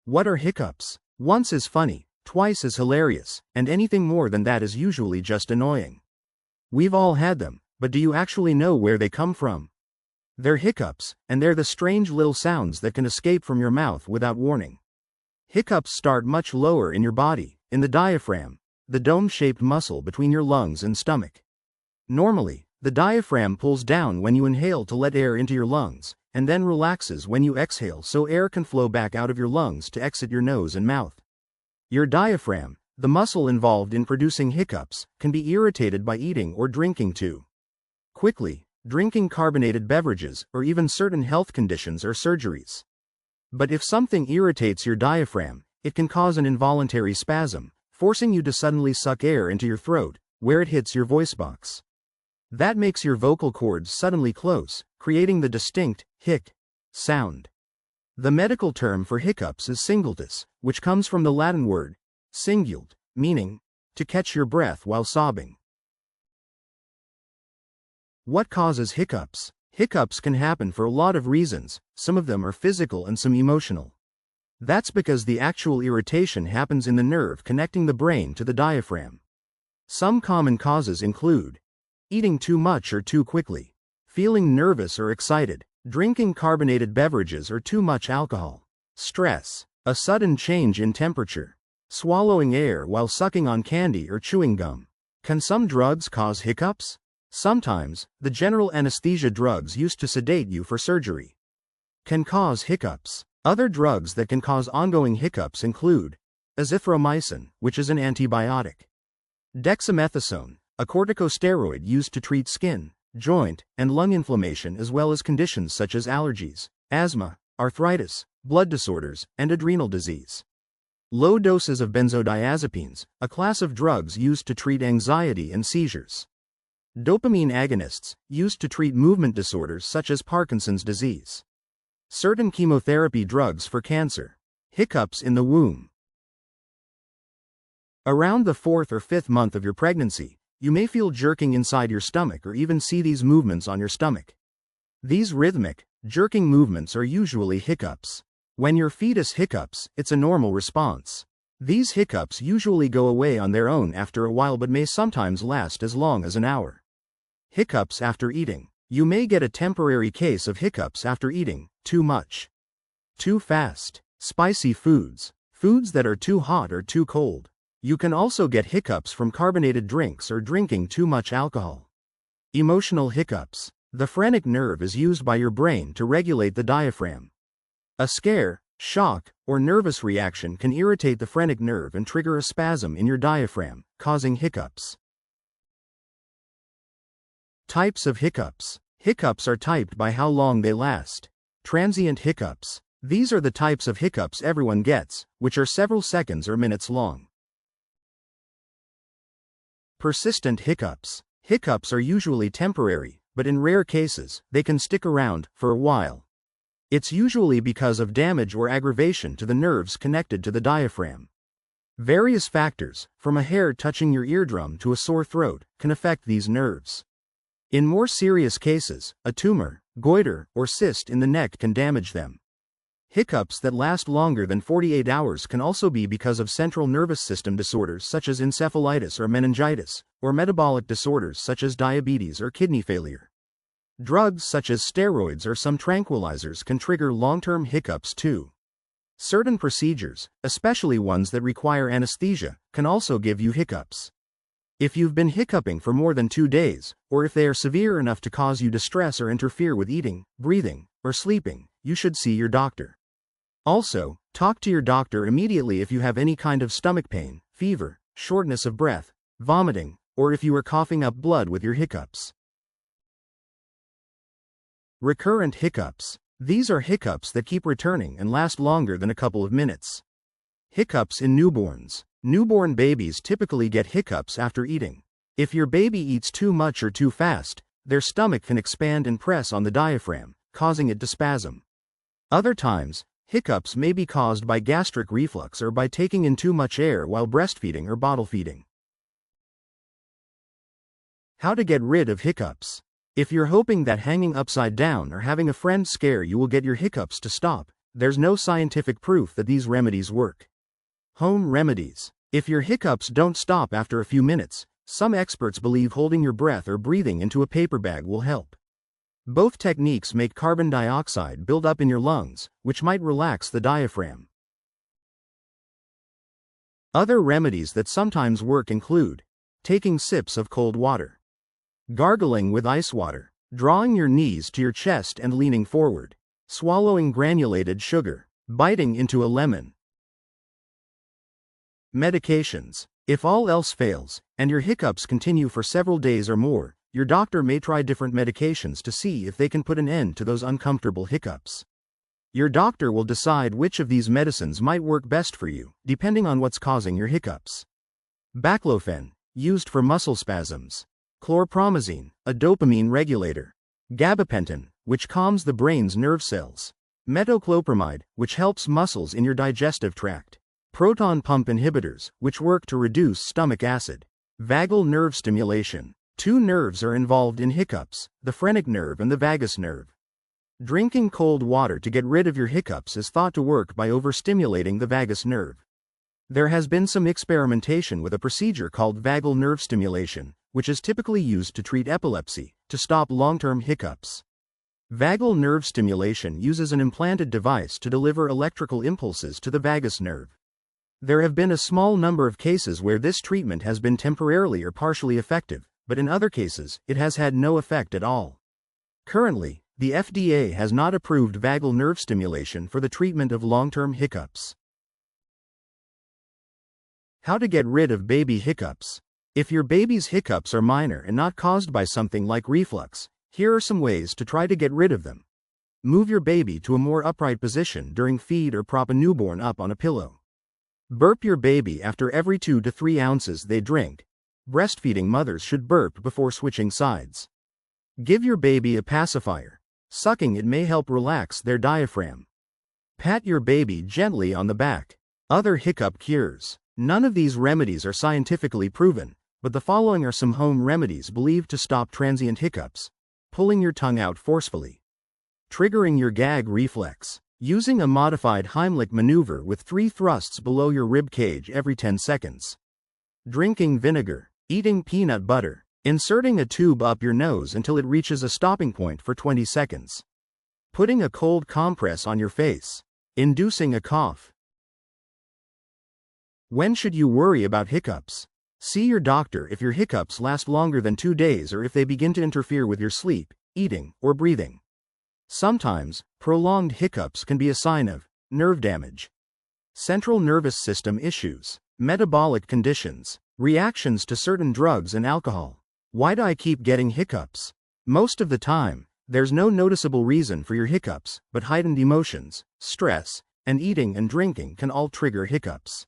What are hiccups? Once is funny, twice is hilarious, and anything more than that is usually just annoying. We've all had them, but do you actually know where they come from? They're hiccups, and they're the strange little sounds that can escape from your mouth without warning. Hiccups start much lower in your body, in the diaphragm, the dome-shaped muscle between your lungs and stomach. Normally, the diaphragm pulls down when you inhale to let air into your lungs, and then relaxes when you exhale so air can flow back out of your lungs to exit your nose and mouth. Your diaphragm, the muscle involved in producing hiccups, can be irritated by eating or drinking too quickly, drinking carbonated beverages, or even certain health conditions or surgeries. But if something irritates your diaphragm, it can cause an involuntary spasm, forcing you to suddenly suck air into your throat, where it hits your voice box. That makes your vocal cords suddenly close, creating the distinct hic sound. The medical term for hiccups is singultus, which comes from the Latin word singult, meaning to catch your breath while sobbing. What causes hiccups? Hiccups can happen for a lot of reasons, some of them are physical and some emotional. That's because the actual irritation happens in the nerve connecting the brain to the diaphragm. Some common causes include eating too much or too quickly, feeling nervous or excited, drinking carbonated beverages or too much alcohol, stress, a sudden change in temperature, swallowing air while sucking on candy or chewing gum. Can some drugs cause hiccups? Sometimes, the general anesthesia drugs used to sedate you for surgery can cause hiccups. Other drugs that can cause ongoing hiccups include azithromycin, which is an antibiotic, dexamethasone, a corticosteroid used to treat skin, joint, and lung inflammation as well as conditions such as allergies, asthma, arthritis, blood disorders, and adrenal disease. Low doses of benzodiazepines, a class of drugs used to treat anxiety and seizures. Dopamine agonists, used to treat movement disorders such as Parkinson's disease. Certain chemotherapy drugs for cancer. Hiccups in the womb. Around the 4th or 5th month of your pregnancy, you may feel jerking inside your stomach or even see these movements on your stomach. These rhythmic, jerking movements are usually hiccups. When your fetus hiccups, it's a normal response. These hiccups usually go away on their own after a while but may sometimes last as long as an hour. Hiccups after eating. You may get a temporary case of hiccups after eating too much, too fast, spicy foods, foods that are too hot or too cold. You can also get hiccups from carbonated drinks or drinking too much alcohol. Emotional hiccups. The phrenic nerve is used by your brain to regulate the diaphragm. A scare, shock, or nervous reaction can irritate the phrenic nerve and trigger a spasm in your diaphragm, causing hiccups. Types of hiccups. Hiccups are typed by how long they last. Transient hiccups. These are the types of hiccups everyone gets, which are several seconds or minutes long. Persistent hiccups. Hiccups are usually temporary, but in rare cases, they can stick around for a while. It's usually because of damage or aggravation to the nerves connected to the diaphragm. Various factors, from a hair touching your eardrum to a sore throat, can affect these nerves. In more serious cases, a tumor, goiter, or cyst in the neck can damage them. Hiccups that last longer than 48 hours can also be because of central nervous system disorders such as encephalitis or meningitis, or metabolic disorders such as diabetes or kidney failure. Drugs such as steroids or some tranquilizers can trigger long-term hiccups too. Certain procedures, especially ones that require anesthesia, can also give you hiccups. If you've been hiccuping for more than 2 days, or if they are severe enough to cause you distress or interfere with eating, breathing, or sleeping, you should see your doctor. Also, talk to your doctor immediately if you have any kind of stomach pain, fever, shortness of breath, vomiting, or if you are coughing up blood with your hiccups. Recurrent hiccups. These are hiccups that keep returning and last longer than a couple of minutes. Hiccups in newborns. Newborn babies typically get hiccups after eating. If your baby eats too much or too fast, their stomach can expand and press on the diaphragm, causing it to spasm. Other times, hiccups may be caused by gastric reflux or by taking in too much air while breastfeeding or bottle feeding. How to get rid of hiccups. If you're hoping that hanging upside down or having a friend scare you will get your hiccups to stop, there's no scientific proof that these remedies work. Home remedies. If your hiccups don't stop after a few minutes, some experts believe holding your breath or breathing into a paper bag will help. Both techniques make carbon dioxide build up in your lungs, which might relax the diaphragm. Other remedies that sometimes work include taking sips of cold water, gargling with ice water, drawing your knees to your chest and leaning forward, swallowing granulated sugar, biting into a lemon. Medications. If all else fails, and your hiccups continue for several days or more, your doctor may try different medications to see if they can put an end to those uncomfortable hiccups. Your doctor will decide which of these medicines might work best for you, depending on what's causing your hiccups. Baclofen, used for muscle spasms. Chlorpromazine, a dopamine regulator. Gabapentin, which calms the brain's nerve cells. Metoclopramide, which helps muscles in your digestive tract. Proton pump inhibitors, which work to reduce stomach acid. Vagal nerve stimulation. Two nerves are involved in hiccups, the phrenic nerve and the vagus nerve. Drinking cold water to get rid of your hiccups is thought to work by overstimulating the vagus nerve. There has been some experimentation with a procedure called vagal nerve stimulation, which is typically used to treat epilepsy, to stop long-term hiccups. Vagal nerve stimulation uses an implanted device to deliver electrical impulses to the vagus nerve. There have been a small number of cases where this treatment has been temporarily or partially effective, but in other cases, it has had no effect at all. Currently, the FDA has not approved vagal nerve stimulation for the treatment of long-term hiccups. How to get rid of baby hiccups. If your baby's hiccups are minor and not caused by something like reflux, here are some ways to try to get rid of them. Move your baby to a more upright position during feed or prop a newborn up on a pillow. Burp your baby after every 2 to 3 ounces they drink. Breastfeeding mothers should burp before switching sides. Give your baby a pacifier. Sucking it may help relax their diaphragm. Pat your baby gently on the back. Other hiccup cures. None of these remedies are scientifically proven, but the following are some home remedies believed to stop transient hiccups. Pulling your tongue out forcefully. Triggering your gag reflex. Using a modified Heimlich maneuver with 3 thrusts below your rib cage every 10 seconds. Drinking vinegar. Eating peanut butter. Inserting a tube up your nose until it reaches a stopping point for 20 seconds. Putting a cold compress on your face. Inducing a cough. When should you worry about hiccups? See your doctor if your hiccups last longer than 2 days or if they begin to interfere with your sleep, eating, or breathing. Sometimes, prolonged hiccups can be a sign of nerve damage, central nervous system issues, metabolic conditions, reactions to certain drugs and alcohol. Why do I keep getting hiccups? Most of the time, there's no noticeable reason for your hiccups, but heightened emotions, stress, and eating and drinking can all trigger hiccups.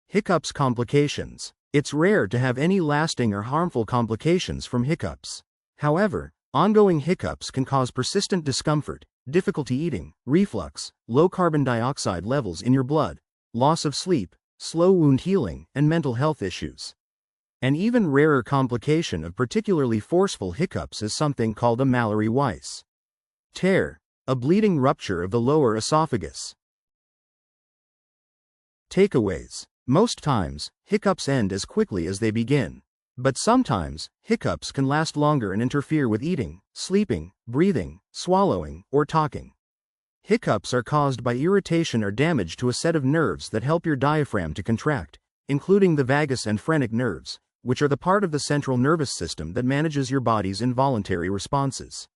Hiccups complications. It's rare to have any lasting or harmful complications from hiccups. However, ongoing hiccups can cause persistent discomfort, difficulty eating, reflux, low carbon dioxide levels in your blood, loss of sleep, slow wound healing, and mental health issues. An even rarer complication of particularly forceful hiccups is something called a Mallory-Weiss tear, a bleeding rupture of the lower esophagus. Takeaways. Most times, hiccups end as quickly as they begin. But sometimes, hiccups can last longer and interfere with eating, sleeping, breathing, swallowing, or talking. Hiccups are caused by irritation or damage to a set of nerves that help your diaphragm to contract, including the vagus and phrenic nerves, which are the part of the central nervous system that manages your body's involuntary responses.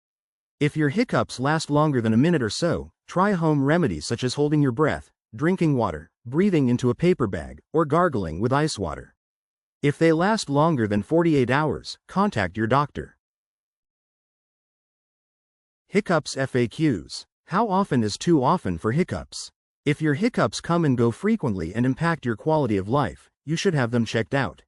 If your hiccups last longer than a minute or so, try home remedies such as holding your breath, drinking water, breathing into a paper bag, or gargling with ice water. If they last longer than 48 hours, contact your doctor. Hiccups FAQs. How often is too often for hiccups? If your hiccups come and go frequently and impact your quality of life, you should have them checked out.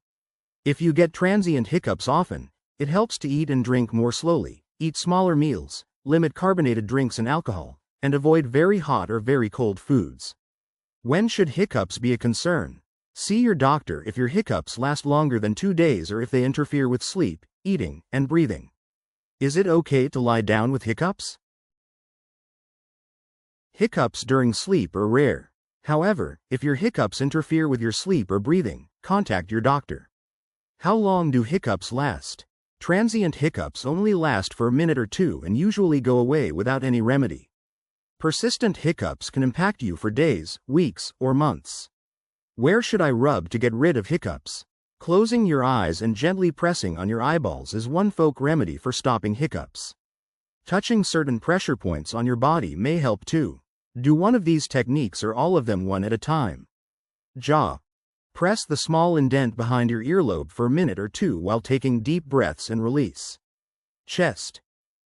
If you get transient hiccups often, it helps to eat and drink more slowly, eat smaller meals, limit carbonated drinks and alcohol, and avoid very hot or very cold foods. When should hiccups be a concern? See your doctor if your hiccups last longer than 2 days or if they interfere with sleep, eating, and breathing. Is it okay to lie down with hiccups? Hiccups during sleep are rare. However, if your hiccups interfere with your sleep or breathing, contact your doctor. How long do hiccups last? Transient hiccups only last for a minute or two and usually go away without any remedy. Persistent hiccups can impact you for days, weeks, or months. Where should I rub to get rid of hiccups? Closing your eyes and gently pressing on your eyeballs is one folk remedy for stopping hiccups. Touching certain pressure points on your body may help too. Do one of these techniques or all of them one at a time. Jaw. Press the small indent behind your earlobe for a minute or two while taking deep breaths and release. Chest.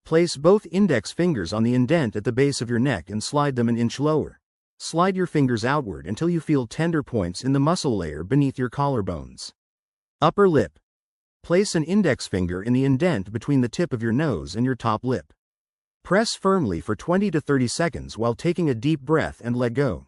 Place both index fingers on the indent at the base of your neck and slide them an inch lower. Slide your fingers outward until you feel tender points in the muscle layer beneath your collarbones. Upper lip. Place an index finger in the indent between the tip of your nose and your top lip. Press firmly for 20 to 30 seconds while taking a deep breath and let go.